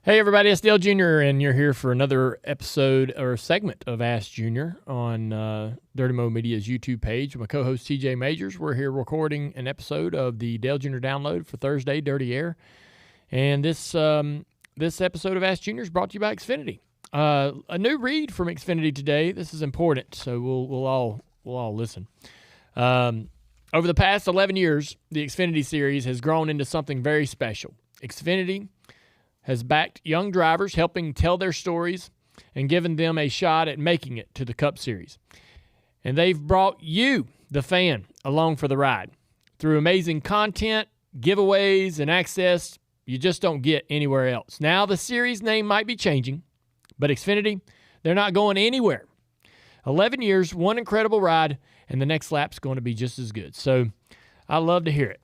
Hey everybody, it's Dale Jr. and you're here for another episode or segment of Ask Junior on Dirty Mo Media's YouTube page. My co-host TJ Majors. We're here recording an episode of the Dale Jr. Download for Thursday, Dirty Air. And this episode of Ask Junior is brought to you by Xfinity. A new read from Xfinity today. This is important, so we'll all listen. Over the past 11 years, the Xfinity series has grown into something very special. Xfinity has backed young drivers, helping tell their stories and given them a shot at making it to the Cup Series. And they've brought you, the fan, along for the ride through amazing content, giveaways, and access you just don't get anywhere else. Now, the series name might be changing, but Xfinity, they're not going anywhere. 11 years, one incredible ride, and the next lap's going to be just as good. So I love to hear it.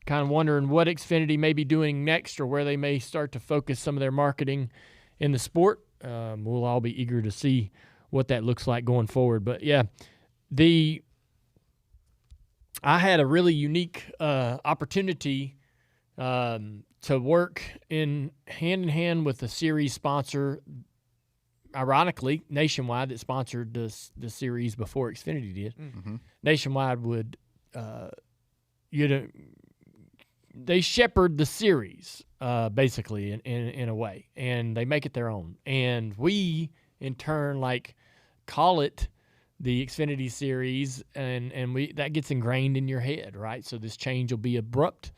Kind of wondering what Xfinity may be doing next or where they may start to focus some of their marketing in the sport. We'll all be eager to see what that looks like going forward. But, yeah, I had a really unique opportunity to work hand in hand with a series sponsor, ironically, Nationwide, that sponsored the series before Xfinity did. Mm-hmm. Nationwide would they shepherd the series, basically, in a way, and they make it their own. And we, in turn, call it the Xfinity series, and that gets ingrained in your head, right? So this change will be abrupt,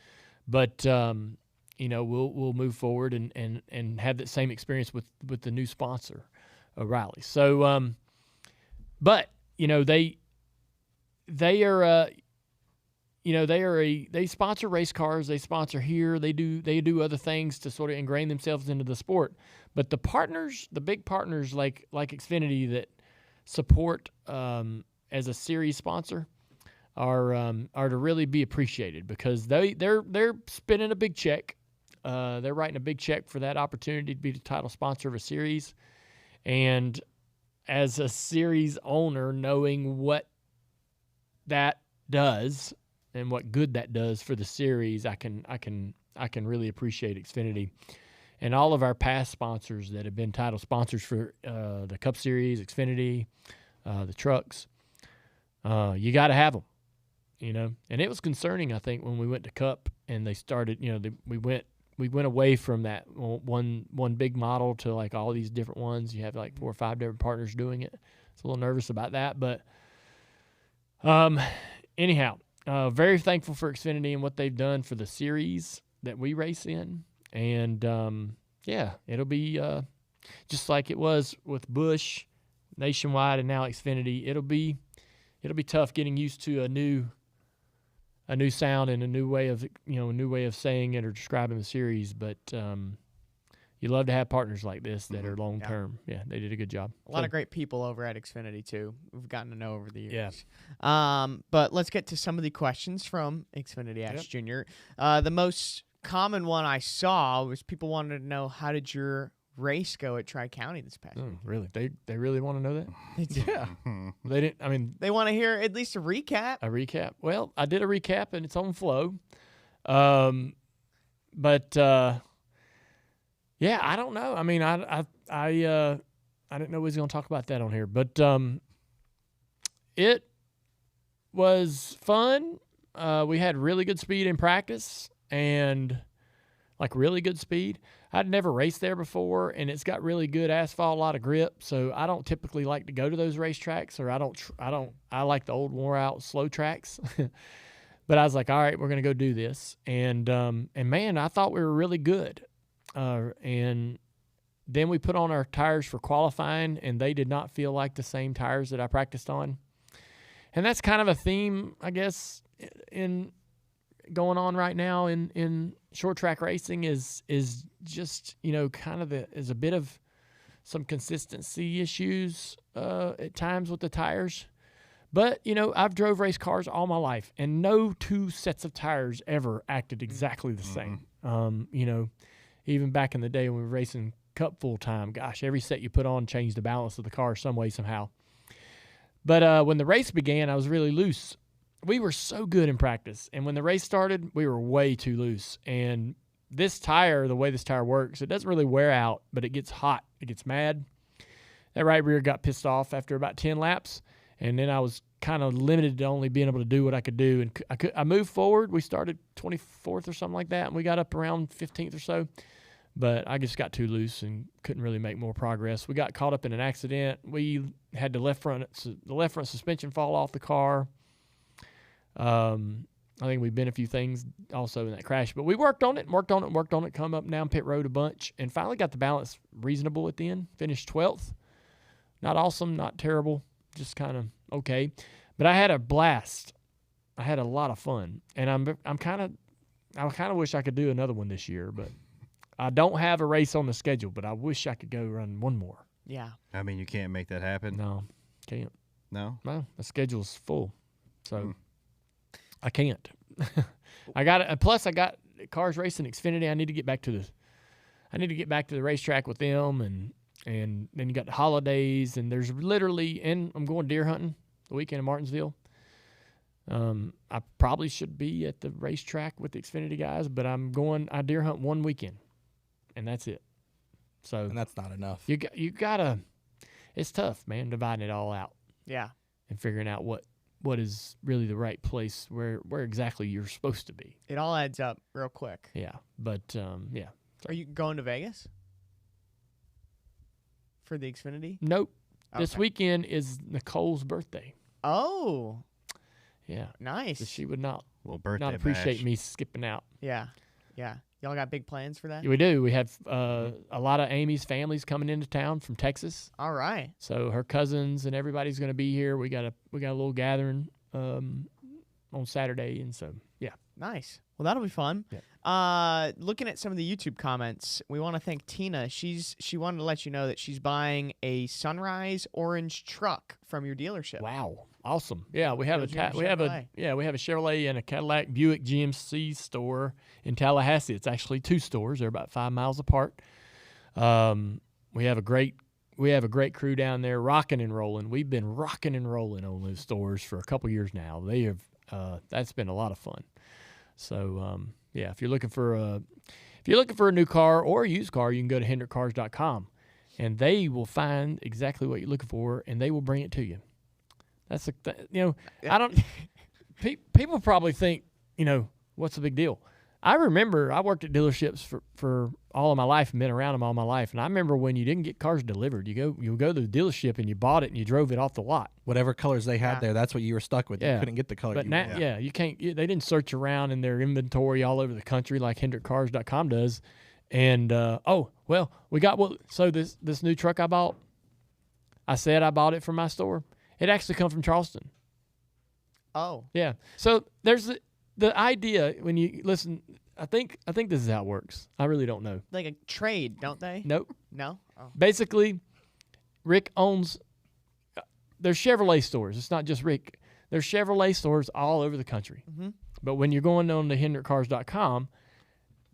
but we'll move forward and have that same experience with the new sponsor, O'Reilly. So, but they sponsor race cars. They sponsor here. They do other things to sort of ingrain themselves into the sport. But the big partners like Xfinity that support as a series sponsor are to really be appreciated, because they're spending a big check. They're writing a big check for that opportunity to be the title sponsor of a series. And as a series owner, knowing what that does and what good that does for the series, I can really appreciate Xfinity and all of our past sponsors that have been title sponsors for the Cup Series, Xfinity, the trucks. You got to have them, And it was concerning, I think, when we went to Cup and they started. We went away from that one big model to all these different ones. You have 4 or 5 different partners doing it. It's a little nervous about that, but anyhow. Very thankful for Xfinity and what they've done for the series that we race in. And, it'll be just like it was with Busch, Nationwide, and now Xfinity. It'll be tough getting used to a new sound and a new way of saying it or describing the series. But you love to have partners like this that are long term. Yeah, they did a good job. A lot of great people over at Xfinity too. We've gotten to know over the years. Yeah. But let's get to some of the questions from Xfinity Ask Junior. The most common one I saw was people wanted to know, how did your race go at Tri-County this past week? Really? They really want to know that? They do. Yeah. They didn't. I mean, they want to hear at least a recap. A recap. Well, I did a recap and it's on flow. Yeah, I don't know. I mean, I didn't know we was going to talk about that on here, but it was fun. We had really good speed in practice, and really good speed. I'd never raced there before, and it's got really good asphalt, a lot of grip. So I don't typically like to go to those racetracks, or I like the old wore out slow tracks. But I was like, all right, we're going to go do this, and man, I thought we were really good. And then we put on our tires for qualifying, and they did not feel like the same tires that I practiced on. And that's kind of a theme, I guess, in going on right now in short track racing is just, is a bit of some consistency issues at times with the tires. But, I've drove race cars all my life, and no 2 sets of tires ever acted exactly the same. Even back in the day when we were racing Cup full time, gosh, every set you put on changed the balance of the car some way, somehow. But when the race began, I was really loose. We were so good in practice. And when the race started, we were way too loose. And this tire, the way this tire works, it doesn't really wear out, but it gets hot. It gets mad. That right rear got pissed off after about 10 laps, and then I was kind of limited to only being able to do what I could do. And I moved forward. We started 24th or something like that, and we got up around 15th or so. But I just got too loose and couldn't really make more progress. We got caught up in an accident. We had the left front suspension fall off the car. I think we bent a few things also in that crash. But we worked on it, come up and down pit road a bunch, and finally got the balance reasonable at the end. Finished 12th. Not awesome, not terrible, just kind of okay. But I had a blast. I had a lot of fun, and I kind of wish I could do another one this year, but I don't have a race on the schedule, but I wish I could go run one more. Yeah. I mean, you can't make that happen. No, can't. No? No, the schedule's full, so I can't. I got it. Plus, I got Cars Racing Xfinity. I need to get back to the racetrack with them, and then you got the holidays, and there's literally, and I'm going deer hunting the weekend in Martinsville. I probably should be at the racetrack with the Xfinity guys, but I deer hunt one weekend, and that's it. So, and that's not enough. You gotta. It's tough, man, dividing it all out. Yeah. And figuring out what is really the right place where exactly you're supposed to be. It all adds up real quick. Yeah, but yeah. Are you going to Vegas for the Xfinity? Nope. Okay. This weekend is Nicole's birthday. Oh. Yeah. Nice. So she would not Birthday me skipping out. Yeah. Yeah. Y'all got big plans for that? We do. We have a lot of Amy's families coming into town from Texas. All right. So her cousins and everybody's going to be here. We got a little gathering on Saturday, and so yeah. Nice. Well, that'll be fun. Yeah. Looking at some of the YouTube comments, we want to thank Tina. She wanted to let you know that she's buying a sunrise orange truck from your dealership. Wow. Awesome. Yeah, we have a Chevrolet and a Cadillac Buick GMC store in Tallahassee. It's actually two stores. They're about 5 miles apart. We have a great crew down there rocking and rolling. We've been rocking and rolling on those stores for a couple years now. They have that's been a lot of fun. So yeah, if you're looking for a new car or a used car, you can go to hendrickcars.com, and they will find exactly what you're looking for, and they will bring it to you. That's I don't. People probably think, what's the big deal? I remember I worked at dealerships for all of my life and been around them all my life, and I remember when you didn't get cars delivered, you go to the dealership and you bought it and you drove it off the lot. Whatever colors they had there, that's what you were stuck with. Yeah. You couldn't get the color. But now, you can't. They didn't search around in their inventory all over the country like HendrickCars.com does. And we got so this new truck I bought. I said I bought it from my store. It actually come from Charleston. Oh. Yeah. So there's the idea when you listen. I think this is how it works. I really don't know. Like a trade, don't they? Nope. No? Oh. Basically, Rick owns. There's Chevrolet stores. It's not just Rick. There's Chevrolet stores all over the country. Mm-hmm. But when you're going on to HendrickCars.com,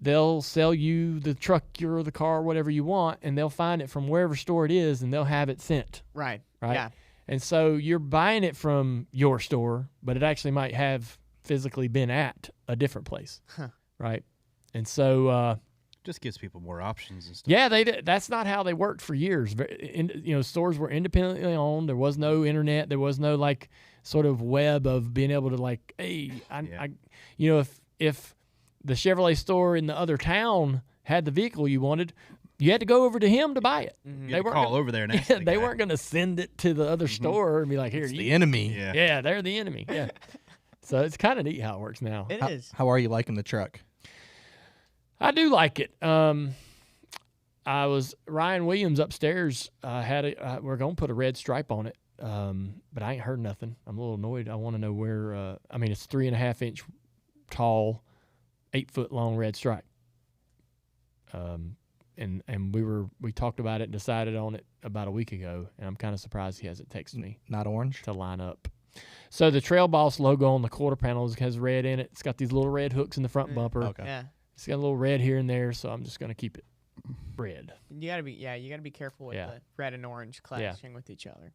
they'll sell you the truck or the car, whatever you want, and they'll find it from wherever store it is, and they'll have it sent. Right. Right. Yeah. And so you're buying it from your store, but it actually might have physically been at a different place. Huh. Right. And so just gives people more options and stuff. yeah, that's not how they worked for years. Stores were independently owned. There was no internet. There was no sort of web of being able to hey, if the Chevrolet store in the other town had the vehicle you wanted, you had to go over to him to buy it. Mm-hmm. They weren't call over there and ask the they guy. weren't going to send it to the other store and be like, here, it's the enemy. Yeah, they're the enemy. Yeah. So it's kind of neat how it works now. It is. How are you liking the truck? I do like it. Ryan Williams upstairs we're going to put a red stripe on it, but I ain't heard nothing. I'm a little annoyed. I want to know where, it's 3.5 inch tall, 8 foot long red stripe. And we talked about it and decided on it about a week ago, and I'm kind of surprised he hasn't texted me. Not orange? To line up. So the Trail Boss logo on the quarter panels has red in it. It's got these little red hooks in the front bumper. Okay. Yeah. It's got a little red here and there, so I'm just going to keep it red. You gotta be careful with the red and orange clashing with each other.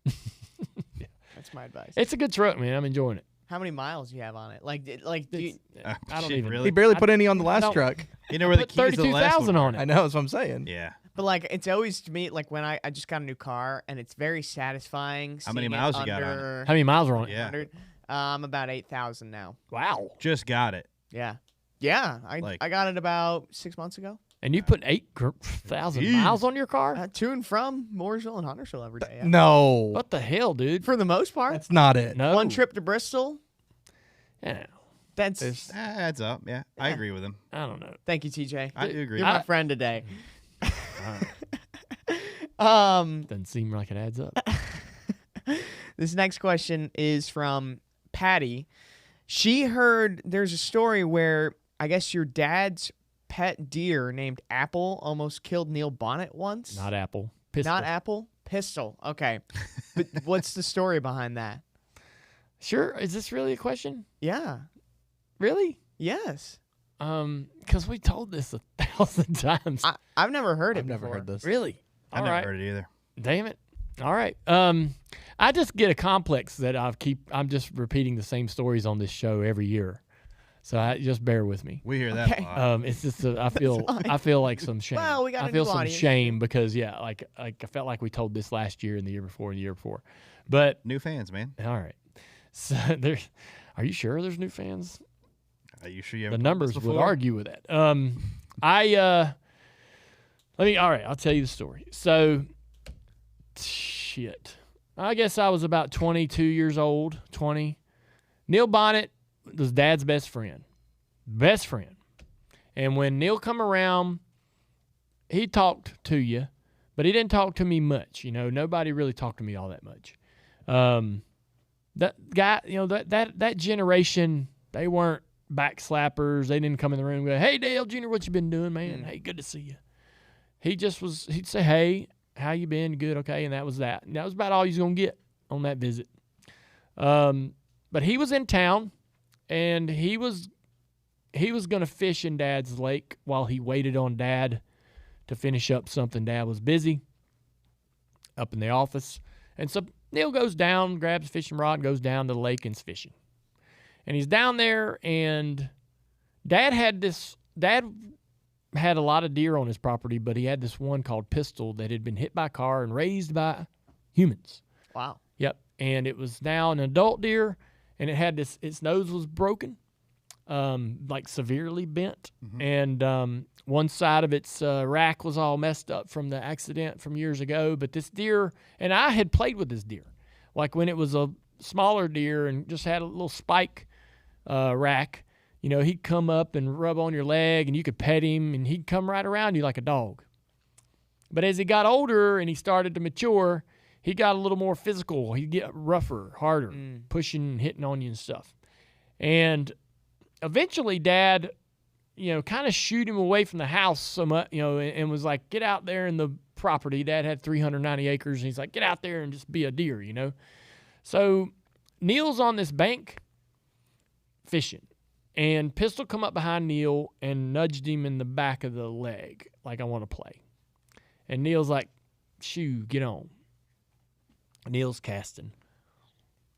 Yeah. That's my advice. It's a good truck, man. I'm enjoying it. How many miles do you have on it? Like, do you, I don't even. Really? He barely put any on the last don't- truck. You know where the Put keys to the last 32,000 one on I it. know, that's what I'm saying. Yeah. but like, it's always to me like when I just got a new car and it's very satisfying. How many seeing it miles you got on it? under How many miles are on it? Yeah. 100. I'm about 8,000 now. Wow. Just got it. Yeah. Like- I got it about 6 months ago. And you put 8,000 Jeez. miles on your car? To and from Mooresville and Huntersville every day. Yeah. No. What the hell, dude? For the most part. That's not it. No. One trip to Bristol. Yeah. That's. It's- Adds up. Yeah. I agree with him. I don't know. Thank you, TJ. I do agree. You're my friend today. Doesn't seem like it adds up. This next question is from Patty. She heard there's a story where I guess your dad's pet deer named Apple almost killed Neil Bonnett once. Not Apple. Pistol. Not Apple? Pistol. Okay. But what's the story behind that? Sure. Is this really a question? Yeah. Really? Yes. Because we told this 1,000 times. I've never heard it I've never before. heard this. Really? I've All never right. heard it either. Damn it. All right. I just get a complex that I'm just repeating the same stories on this show every year. So just bear with me. We hear that Okay. a lot. It's just I feel like some shame. Well, we got I a feel new some audience. shame because like I felt like we told this last year and the year before and the year before. But New fans, man. all right. So are you sure there's new fans? Are you sure you The haven't numbers this would before? argue with that. All right, I'll tell you the story. So shit. I guess I was about 22 years old, 20. Neil Bonnett was Dad's best friend. Best friend. And when Neil come around, he talked to you, but he didn't talk to me much. You know, nobody really talked to me all that much. That guy, you know, that generation, they weren't backslappers. They didn't come in the room and go, "Hey, Dale Jr., what you been doing, man? Hey, good to see you." He'd say, "Hey, how you been? Good, okay," and that was that. And that was about all he was gonna get on that visit. But he was in town, and he was gonna fish in Dad's lake while he waited on Dad to finish up something. Dad was busy up in the office, and so Neil goes down, grabs a fishing rod, and goes down to the lake and's fishing. And he's down there, and Dad had a lot of deer on his property, but he had this one called Pistol that had been hit by a car and raised by humans. Wow. Yep. And it was now an adult deer, and it had its nose was broken, like severely bent. Mm-hmm. And one side of its rack was all messed up from the accident from years ago. But this deer, and I had played with this deer, like when it was a smaller deer and just had a little spike rack. You know, he'd come up and rub on your leg, and you could pet him, and he'd come right around you like a dog. But as he got older and he started to mature, he got a little more physical. He'd get rougher, harder, pushing and hitting on you and stuff. And eventually Dad, you know, kind of shooed him away from the house so much, you know, and was like, "Get out there in the property." Dad had 390 acres, and he's like, "Get out there and just be a deer," you know. So Neil's on this bank fishing, and Pistol come up behind Neil and nudged him in the back of the leg, like, "I want to play." And Neil's like, "Shoo, get on." Neil's casting.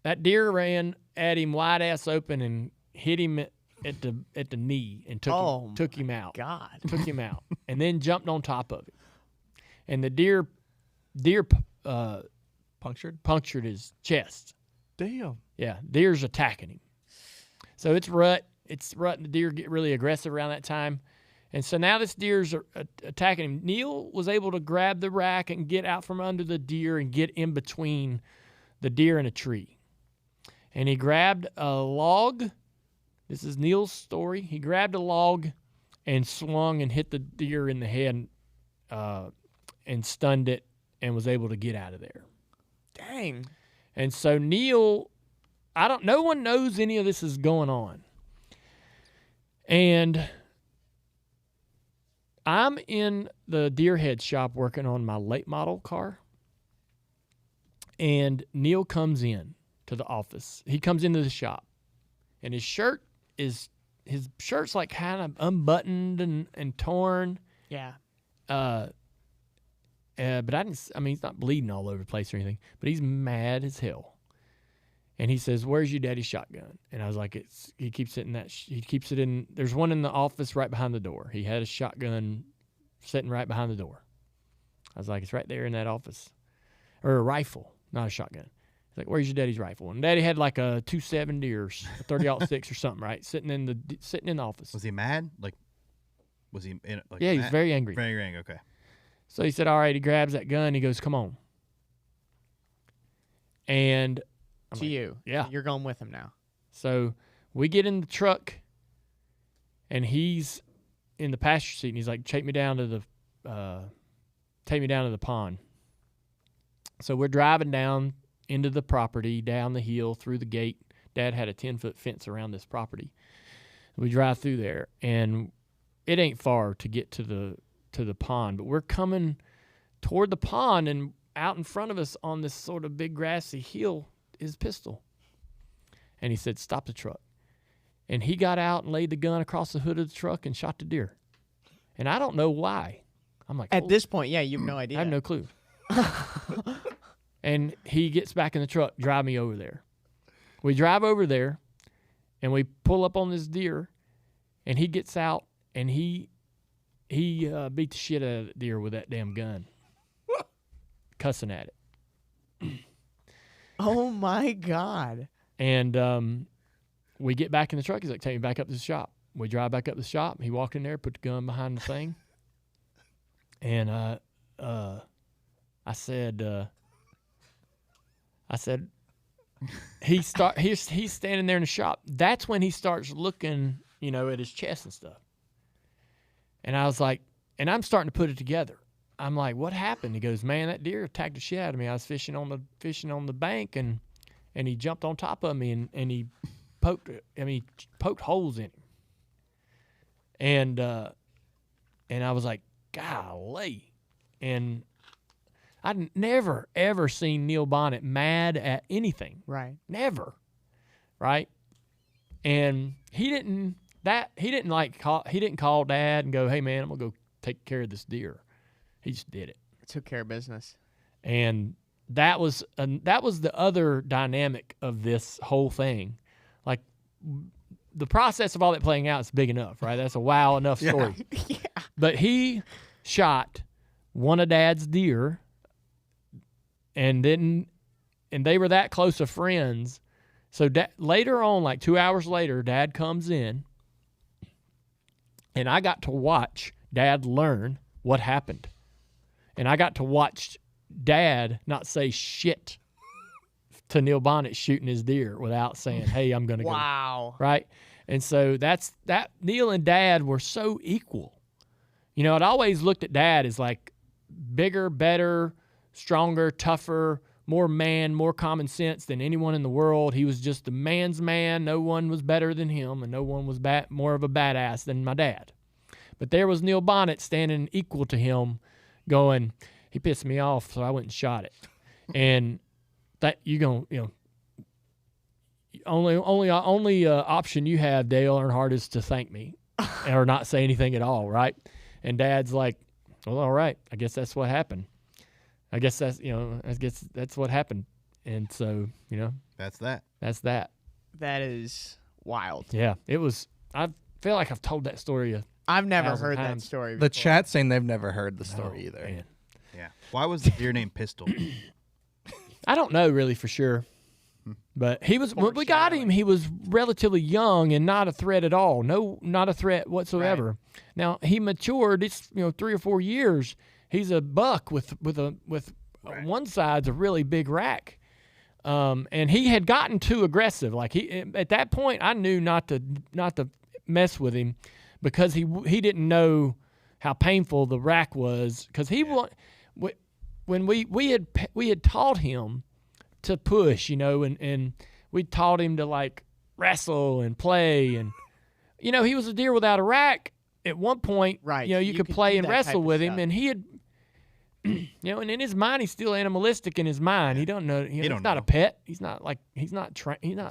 That deer ran at him wide ass open and hit him at the knee and took him out. God. Took him out, and then jumped on top of it. And the deer punctured his chest. Damn. Yeah, deer's attacking him. So it's rut. And the deer get really aggressive around that time. And so now this deer's attacking him. Neil was able to grab the rack and get out from under the deer and get in between the deer and a tree. And he grabbed a log. This is Neil's story. He grabbed a log and swung and hit the deer in the head and stunned it and was able to get out of there. Dang. And so Neil, no one knows any of this is going on. And I'm in the deer head shop working on my late model car. And Neil comes in to the office. He comes into the shop. And his shirt's like kind of unbuttoned and torn. Yeah. But he's not bleeding all over the place or anything, but he's mad as hell. And he says, "Where's your daddy's shotgun?" And I was like, he keeps it in he keeps it in, there's one in the office right behind the door. He had a shotgun sitting right behind the door. I was like, "It's right there in that office." Or a rifle, not a shotgun. He's like, "Where's your daddy's rifle?" And Daddy had like a 270 or a 30-06 or something, right? Sitting in the office. Was he mad? Like, was he in? Like, Yeah, he was mad? very angry. Very angry. Okay. So he said, "All right." He grabs that gun. He goes, "Come on." And I'm To like, you. Yeah. You're going with him now. So we get in the truck, and he's in the passenger seat, and he's like, take me down to the pond. So we're driving down into the property, down the hill, through the gate. Dad had a 10-foot fence around this property. We drive through there, and it ain't far to get to the pond, but we're coming toward the pond, and out in front of us on this sort of big grassy hill is pistol. And he said, "Stop the truck." And he got out and laid the gun across the hood of the truck and shot the deer. And I don't know why. I'm like, At this point, yeah, you have no idea. I have no clue. And he gets back in the truck, drive me over there. We drive over there, and we pull up on this deer, and he gets out, and he beat the shit out of the deer with that damn gun, cussing at it. Oh, my God. And we get back in the truck. He's like, "Take me back up to the shop." We drive back up to the shop. He walked in there, put the gun behind the thing. And I said, he's standing there in the shop. That's when he starts looking, at his chest and stuff. And I was like, and I'm starting to put it together. I'm like, "What happened?" He goes, "Man, that deer attacked the shit out of me. I was fishing on the bank, and he jumped on top of me, and he poked holes in him." And I was like, "Golly." And I'd never, ever seen Neil Bonnett mad at anything. Right. Never. Right? And he didn't call Dad and go, "Hey man, I'm gonna go take care of this deer." He just did it. Took care of business. And that was the other dynamic of this whole thing. Like, the process of all that playing out is big enough, right? That's a wow enough story. Yeah. But he shot one of Dad's deer, and they were that close of friends. So later on, like 2 hours later, Dad comes in, and I got to watch Dad learn what happened. And I got to watch Dad not say shit to Neil Bonnett shooting his deer without saying, "Hey, I'm going to go." Wow. Right? And so that Neil and Dad were so equal. I'd always looked at Dad as like bigger, better, stronger, tougher, more man, more common sense than anyone in the world. He was just the man's man. No one was better than him, and no one was more of a badass than my dad. But there was Neil Bonnett standing equal to him, going, "He pissed me off, so I went and shot it." And that only option you have, Dale Earnhardt, is to thank me or not say anything at all, right? And Dad's like, "Well, all right, I guess that's what happened. I guess that's what happened." And so, That's that. that's that. That is wild. Yeah, it was. I feel like I've told that story. I've never 1,000 heard that times. story before. The chat saying they've never heard the story either. Man. Yeah. Why was the deer named Pistol? I don't know really for sure, but when we got him, he was relatively young and not a threat at all. No, not a threat whatsoever. Right. Now he matured. It's 3 or 4 years. He's a buck with right. One side's a really big rack, and he had gotten too aggressive. Like at that point, I knew not to mess with him because he didn't know how painful the rack was because when we had taught him to push, and we taught him to like wrestle and play, and he was a deer without a rack at one point. Right. You could play and wrestle with him, and he had, and in his mind he's still animalistic in his mind. He don't know. He's not a pet. He's not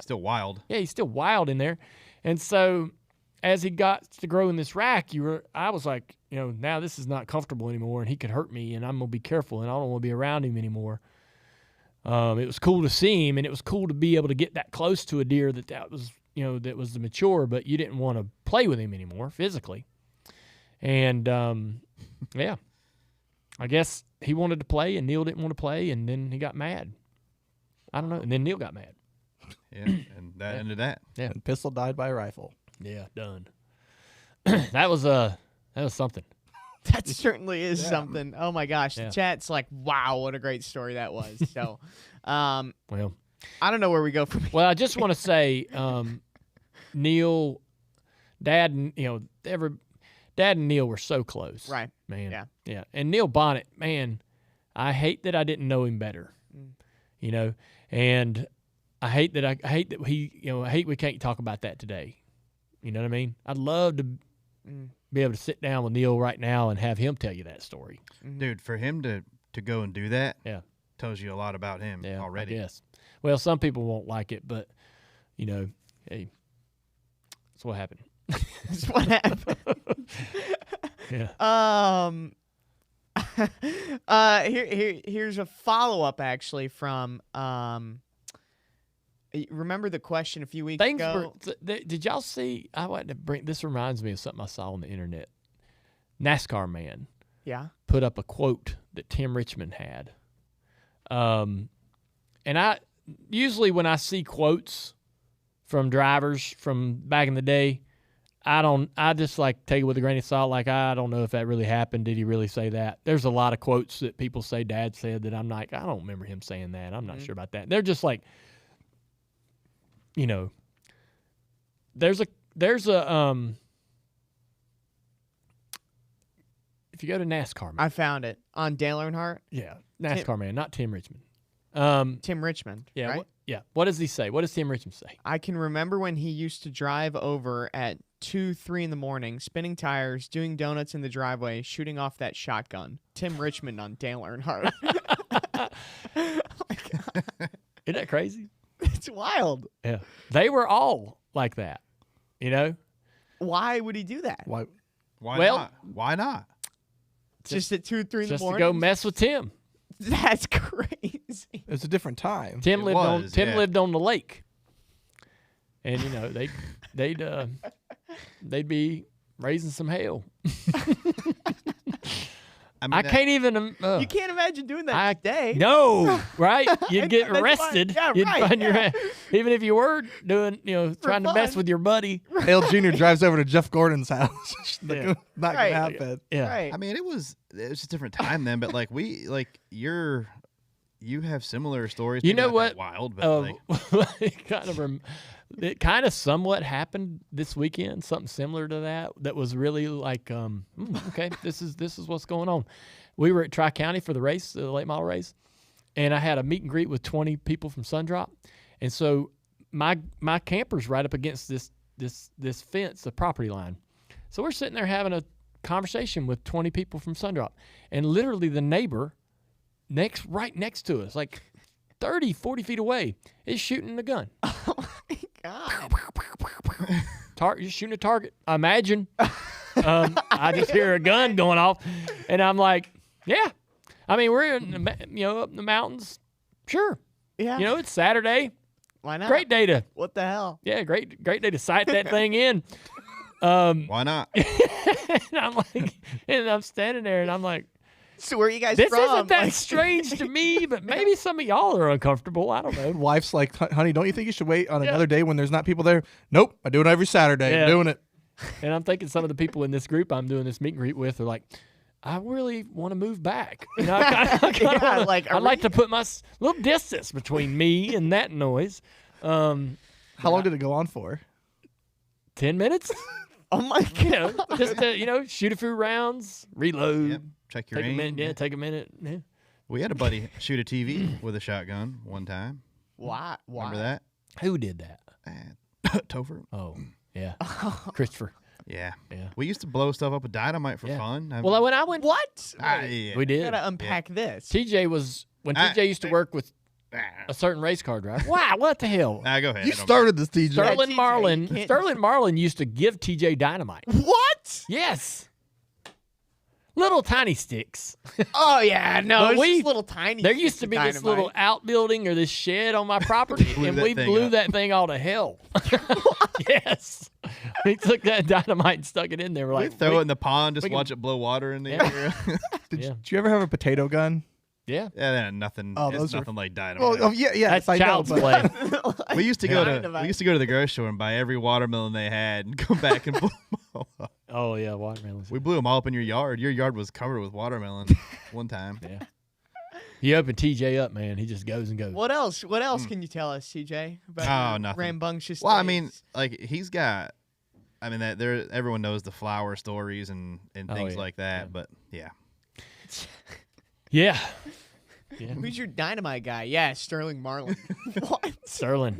Still wild. Yeah, he's still wild in there, and so as he got to grow in this rack, I was like, now this is not comfortable anymore, and he could hurt me, and I'm gonna be careful, and I don't want to be around him anymore. It was cool to see him, and it was cool to be able to get that close to a deer that was that was mature, but you didn't want to play with him anymore physically. And yeah, I guess he wanted to play, and Neil didn't want to play, and then he got mad. I don't know, and then Neil got mad. Yeah, and that ended that. Yeah, And Pistol died by rifle. Yeah, done. that was something. That certainly is something. Oh my gosh, Yeah. the chat's like, wow, what a great story that was. So, Well, I don't know where we go from here. well, I just want to say, Neil, Dad, and Dad and Neil were so close, Right. man. Yeah. And Neil Bonnett, man, I hate that I didn't know him better, and I hate that I hate we can't talk about that today. You know what I mean? I'd love to be able to sit down with Neil right now and have him tell you that story. Dude, for him to go and do that, Yeah. tells you a lot about him Yeah, already. Yes. Well, some people won't like it, but hey, that's what happened. That's what happened. Yeah. Here's a follow-up actually from remember the question a few weeks ago? Did y'all see? I want to bring. This reminds me of something I saw on the internet. NASCAR man Yeah. put up a quote that Tim Richmond had. And I usually when I see quotes from drivers from back in the day, I just like take it with a grain of salt. Like, I don't know if that really happened. Did he really say that? There's a lot of quotes that people say Dad said that I'm like, I don't remember him saying that. I'm not sure about that. They're just like, there's a if you go to NASCAR man. I found it on Dale Earnhardt. Yeah, NASCAR man, not Tim Richmond. Tim Richmond. Yeah, right? What does he say? What does Tim Richmond say? I can remember when he used to drive over at 2, 3 in the morning, spinning tires, doing donuts in the driveway, shooting off that shotgun. Tim Richmond on Dale Earnhardt. Isn't that crazy? It's wild. Yeah, they were all like that. Why would he do that? Why? Not? Why not? Just at 2, 3 in the Just to morning. go mess with Tim. That's crazy. It was a different time. Tim It lived was, yeah. lived on the lake, and they'd be raising some hell. I mean, I can't even. You can't imagine doing that today. No, right? You'd get That's why- arrested. yeah, You'd right, find yeah. even if you were doing, trying to mess fun. with your buddy. Dale Jr. drives over to Jeff Gordon's house. Yeah. Not Right. gonna happen. Yeah. Right. I mean, it was just a different time then, but you have similar stories. You maybe know not that what? wild, but it kind of somewhat happened this weekend. Something similar to that was really like, okay, this is what's going on. We were at Tri-County for the race, the late model race, and I had a meet and greet with 20 people from Sundrop, and so my camper's right up against this fence, the property line. So we're sitting there having a conversation with 20 people from Sundrop, and literally the neighbor right next to us, like 30, 40 feet away, is shooting a gun. Oh my God. You're shooting a target. Imagine. I just hear a gun going off, and I'm like, yeah. I mean, we're in up in the mountains. Sure. Yeah. It's Saturday. Why not? Great day to. What the hell? Yeah, great day to sight that thing in. why not? And I'm like, and I'm standing there, and I'm like, So where are you guys this from? isn't that strange to me, but maybe some of y'all are uncomfortable. I don't know. Wife's like, honey, don't you think you should wait on another day when there's not people there? Nope, I do it every Saturday. Yeah. I'm doing it. And I'm thinking some of the people in this group I'm doing this meet and greet with are like, I really want to move back. I'd like to put my little distance between me and that noise. How long did it go on for? 10 minutes? Oh my God. Just to, shoot a few rounds, reload. Yep. Check your Take a aim. minute. Yeah, take a minute. Yeah. We had a buddy shoot a TV with a shotgun one time. Why? Remember that? Who did that? Topher. Oh, yeah. Christopher. Yeah. Yeah. We used to blow stuff up with dynamite for Yeah. fun. Well, when I went, What? yeah. we I did. gotta unpack this. TJ used to work with a certain race car driver. Wow, what the hell? Go ahead. You I don't started this, TJ. Sterling TJ, Marlin. you can't- Sterling Marlin used to give TJ dynamite. What? Yes. little tiny sticks. Oh yeah, no, But it's we- just little tiny. There sticks used to of be this little dynamite. outbuilding or this shed on my property, Blew and that we thing blew up. that thing all to hell. Yes. We took that dynamite and stuck it in there. We're We like, throw it in the pond, just we can- watch it blow water in the Yeah. area. Did you ever have a potato gun? yeah. Yeah, nothing. Oh, it's those are- nothing like dynamite. Well, oh, yeah, That's I know, child's but play. we used to go to Dynamite. the grocery store and buy every watermelon they had and come back and blow them all up. Oh, yeah, watermelons. We blew them all up in your yard. Your yard was covered with watermelon one time. Yeah. You open TJ up, man. He just goes and goes. What else? What else can you tell us, CJ? About Oh, your nothing. rambunctious. Well, I mean, days? like he's got. I mean, that there. Everyone knows the flower stories and Oh, things yeah, like that. yeah. But yeah, Yeah. Yeah. Who's your dynamite guy? Yeah, Sterling Marlin. What? Sterling.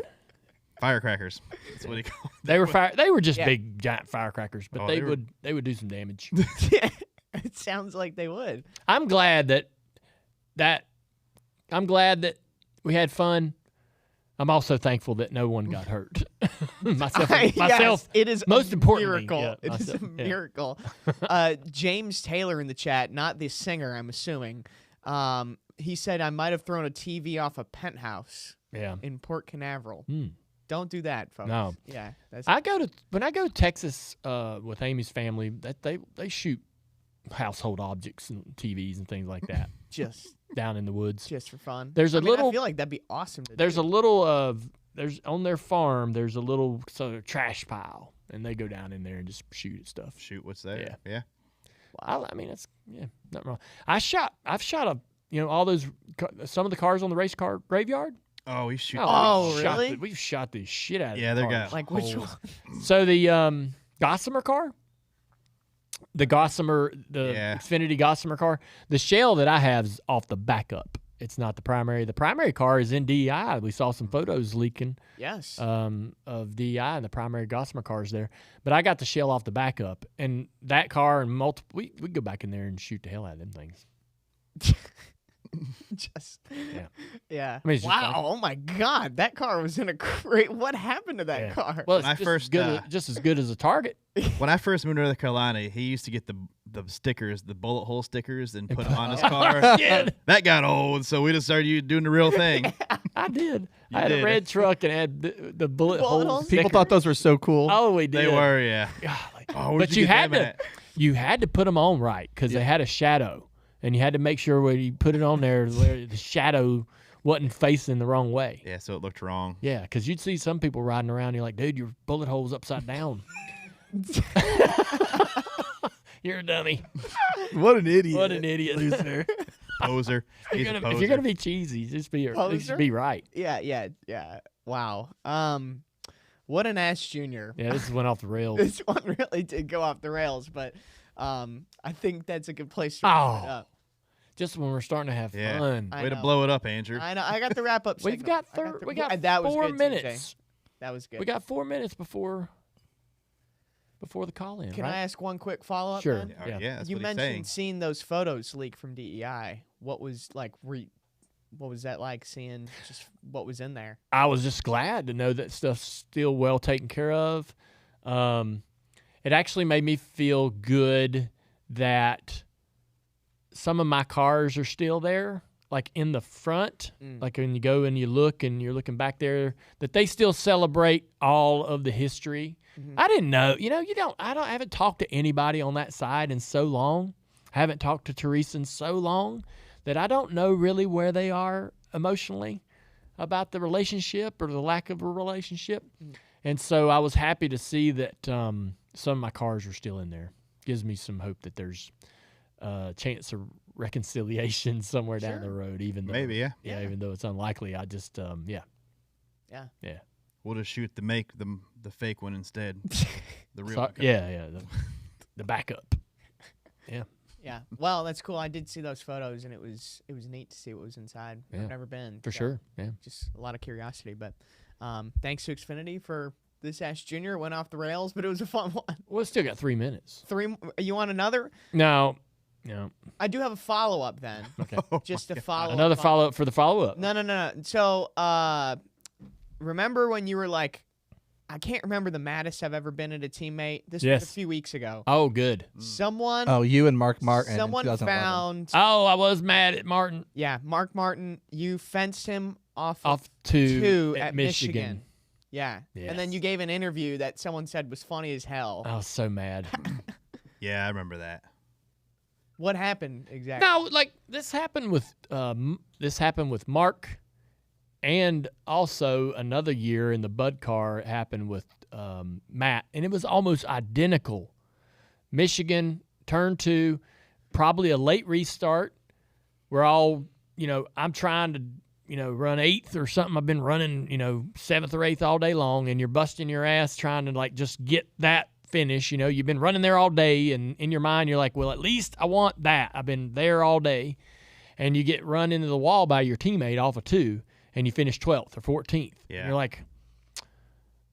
firecrackers. That's what he called. They were They were just Yeah. big giant firecrackers, but Oh, they they were- would do some damage. It sounds like they would. I'm glad that we had fun. I'm also thankful that no one got hurt. myself, Yes, it is most a importantly, miracle. yeah, It is a myself, yeah. miracle. James Taylor in the chat, not the singer, I'm assuming. He said I might have thrown a TV off a penthouse Yeah. in Port Canaveral. Hmm. Don't do that, folks. No. Yeah, that's When I go to Texas with Amy's family, that they shoot household objects and TVs and things like that just down in the woods. for fun. There's a I little- feel like that'd be awesome. There's a little there's on their farm. There's a little sort of trash pile, and they go down in there and just shoot at stuff. Shoot, what's there? Yeah. Yeah. I mean, that's nothing wrong. I've shot all those some of the cars on the race car graveyard. Oh, we shoot. Oh, we've shot really? we've shot the shit out of Yeah, the they're cars. got like which holes. one? So the Gossamer car, the Yeah. Xfinity Gossamer car, the shell that I have is off the backup. It's not the primary. The primary car is in DEI. We saw some photos leaking Yes. of DEI and the primary Gossamer cars there. But I got the shell off the backup, and that car and multiple. We go back in there and shoot the hell out of them things. Just Yeah. yeah. I mean, it's just Wow. fun. Oh my God, that car was in a great. What happened to that Yeah. car? Well, it's When I just, first, just as good as a Target. When I first moved to North Carolina, he used to get the stickers, the bullet hole stickers, and put them on his car. Yeah, That got old, so we just started doing the real thing. I did. You I had did. a red truck and had the bullet Bullet hole. holes? people sticker. thought those were so cool. Oh, we did. They were, yeah. Golly. Oh, where'd But you get had them to at? you had to put them on right because they had a shadow, and you had to make sure when you put it on there where the shadow wasn't facing the wrong way. Yeah, so it looked wrong. Yeah, because you'd see some people riding around. And you're like, dude, your bullet hole's upside down. You're a dummy. What an idiot! What an idiot. Loser. Poser. He's a If poser. you're gonna be cheesy, just be Poser? right. Yeah. Wow. What an ass junior. Yeah, this went off the rails. This one really did go off the rails, but I think that's a good place to wrap it Oh. up. Just when we're starting to have Yeah. fun. I Way to know. blow it up, Andrew. I know. I got the wrap up. We've signal. got I the- we got that was 4 good, TJ. minutes. That was good. We got 4 minutes before the call in. Can right? I ask one quick follow up? Sure. Then? Yeah, Yeah. that's You what he's mentioned saying. seeing those photos leak from DEI. What was like? What was that like? Seeing just what was in there? I was just glad to know that stuff's still well taken care of. It actually made me feel good that some of my cars are still there, like in the front. Like when you go and you look and you're looking back there, that they still celebrate all of the history. I didn't know. I haven't talked to anybody on that side in so long. I haven't talked to Teresa in so long that I don't know really where they are emotionally about the relationship or the lack of a relationship. And so I was happy to see that some of my cars are still in there. Gives me some hope that there's a chance of reconciliation somewhere down the road, even though Maybe, yeah. even though it's unlikely. I just Yeah. We'll just shoot the fake one instead. The real So- one. the backup. Yeah. Well, that's cool. I did see those photos, and it was neat to see what was inside. Yeah. I've never been. For so sure. Yeah. Just a lot of curiosity. But thanks to Xfinity for this Ash Junior. Went off the rails, but it was a fun one. Well, it's still got 3 minutes. You want another? No. I do have a follow up then. Okay. Just to follow Another up on- follow up for the follow up. No. So remember when you were like, I can't remember the maddest I've ever been at a teammate. This Yes. was a few weeks ago. Oh, good. Someone Oh, you and Mark Martin. someone in 2011. found Oh, I was mad at Martin. yeah, Mark Martin, you fenced him off Two at Michigan. Yeah. And then Yes. you gave an interview that someone said was funny as hell. I was so mad. Yeah, I remember that. What happened exactly? No, like this happened with Mark, and also another year in the Bud car it happened with Matt, and it was almost identical. Michigan turn 2, probably a late restart. We're all, I'm trying to, run 8th or something. I've been running, 7th or 8th all day long, and you're busting your ass trying to just get that finish. You've been running there all day, and in your mind you're like, well, at least I want that. I've been there all day, and you get run into the wall by your teammate off of 2, and you finish 12th or 14th. Yeah. And you're like,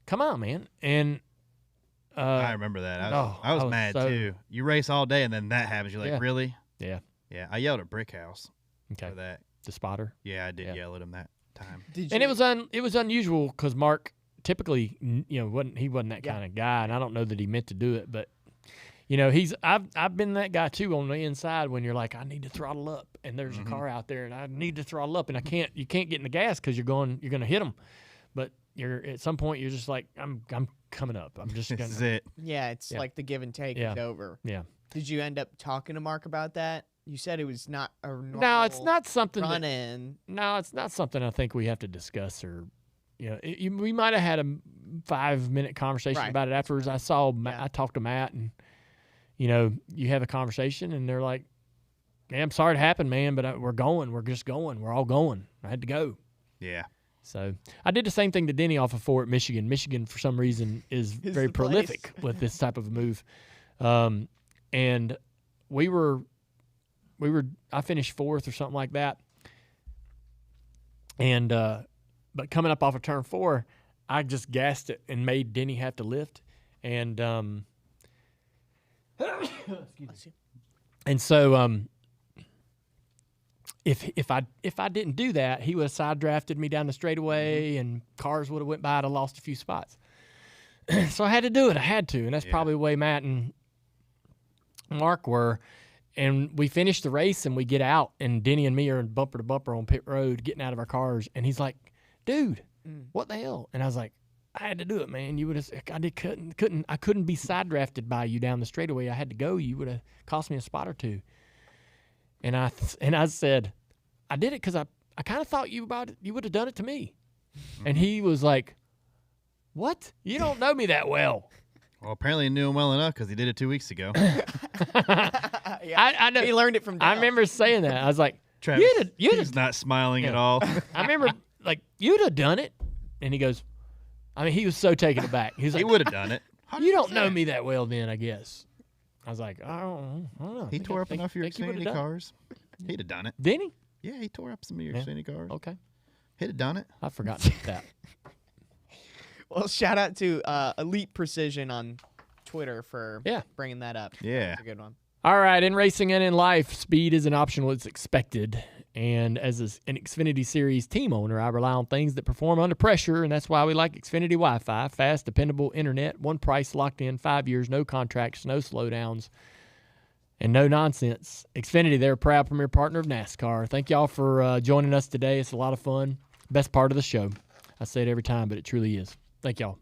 come on, man. And I remember that. I was mad too. You race all day and then that happens. You're like, Yeah. really? Yeah. Yeah. I yelled at Brickhouse Okay. for that. The spotter. Yeah, I did Yeah. yell at him that time. Did And you- it was unusual because Mark typically, wasn't that kind of guy, and I don't know that he meant to do it, but I've been that guy too on the inside when you're like, I need to throttle up, and there's a car out there, and I need to throttle up, and you can't get in the gas because you're going to hit them, but at some point you're just like, I'm coming up, I'm just This is gonna. it. Yeah, it's Yeah. like the give and take Yeah. is over. Yeah. Did you end up talking to Mark about that? You said it was not a normal No, it's not something. run in. No, it's not something I think we have to discuss, or we might have had a 5-minute conversation Right. about it afterwards. I saw Yeah. I talked to Matt, and you have a conversation, and they're like, "Man, I'm sorry it happened, man, but we're going. We're just going. We're all going. I had to go." Yeah. So I did the same thing to Denny off of 4 at Michigan. Michigan, for some reason, is very the place. prolific with this type of a move, and we were. I finished 4th or something like that. And but coming up off of turn 4, I just gassed it and made Denny have to lift. And and so if I didn't do that, he would have side drafted me down the straightaway, and cars would have went by. I'd have lost a few spots. So I had to do it. I had to, and that's probably the way Matt and Mark were. And we finish the race, and we get out, and Denny and me are bumper to bumper on pit road, getting out of our cars. And he's like, "Dude, what the hell?" And I was like, "I had to do it, man. You would have. I couldn't be side drafted by you down the straightaway. I had to go. You would have cost me a spot or two." And I said, "I did it because I kind of thought you would have done it to me." And he was like, "What? You don't know me that well." Well, apparently he knew him well enough because he did it 2 weeks ago. Yeah, I know. he learned it from Dale. I remember saying that. I was like, Travis, you'd he's not smiling at all. I remember, like, you'd have done it. And he goes, he was so taken aback. He's He like, would have done it. you don't know me that well then, I guess. I was like, I don't know. He tore up enough of your think he would've Xfinity done it. cars. He'd have done it. Didn't he? Yeah, he tore up some of your Yeah. Xfinity cars. Okay. He'd have done it. I forgot about that. Well, shout out to Elite Precision on Twitter for Yeah. bringing that up. Yeah. That's a good one. All right. In racing and in life, speed isn't optional. It's expected. And as an Xfinity Series team owner, I rely on things that perform under pressure, and that's why we like Xfinity Wi-Fi. Fast, dependable internet, one price locked in, 5 years, no contracts, no slowdowns, and no nonsense. Xfinity, they're a proud premier partner of NASCAR. Thank y'all for joining us today. It's a lot of fun. Best part of the show. I say it every time, but it truly is. Thank y'all.